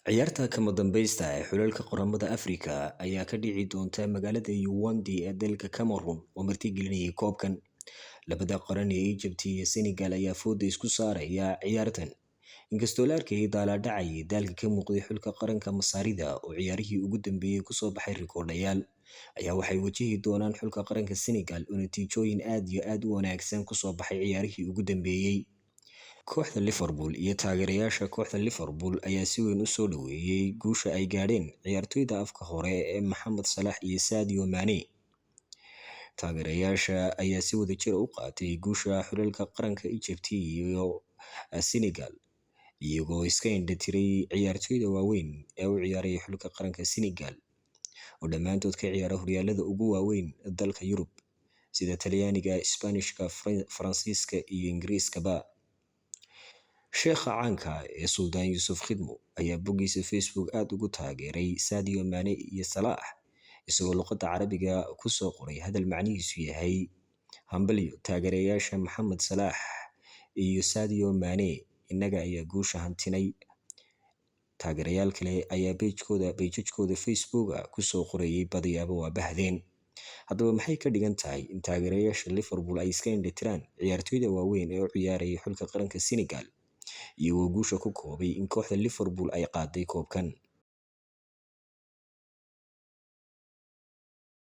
Ciyaarta kama dambaysta ee xulalka qaramada Afrika ayaa ka dhici doonta magaalada Yaounde ee dalka Cameroon oo martigelinaya koobkan. Labada qaran ee Egypt iyo Senegal ayaa fooda isku saaraya ciyaartan. Inkastoo la arkayay daalaa-dhacayay daalka ka muuqday xulka qaranka Masaarida oo ciyaarihii ugu dambeeyay kusoo baxay rikoodhayaal, ayaa waxay wajihi doonaan xulka qaranka Senegal oo natiijooyin aad iyo aad u wanaagsan kusoo baxay ciyaarihii ugu dambeeyay. Kooxda Liverpool iyo taageerayaasha kooxda Liverpool ayaa si weyn u soo dhaweeyay guusha ay gaadheen ciyaartoyda afka hore ee Mohamed Salah iyo Sadio Mane. Taageerayaasha ayaa si wadajir u qaatay guusha xulalka qaranka Egypt iyo Senegal, iyagoo iska indhatiray ciyaartoyda waaweyn ee u ciyaaray xulka qaranka Senegal oo dhammaantood ka ciyaara horyaalada ugu waaweyn dalka Yurub sida Talyaaniga, Isbaanishka, Faransiiska iyo Ingiriiskaba. Sheekha caanka ee Suldaan Yuusuf Khidmo ayaa boggiisa Facebook aad ugu taageeray Sadio Mane iyo Salah, isagoo luqadda Carabiga ku soo qoray hadal macnihiisu yahay hambalyo taageerayaasha Mohamed Salah iyo Sadio Mane, innaga ayaa guusha hantinay. Taageerayaal kale ayaa page-kooda Facebook ku soo qorayay badiyaaba waa bahdeen. Haddaba maxay ka dhigan tahay in taageerayaasha Liverpool ay iska indhatiraan ciyaartoyda waaweyn ee u ciyaaraya xulka qaranka Senegal, iyagoo guusha ku koobay in kooxda Liverpool ay qaaday koobkan?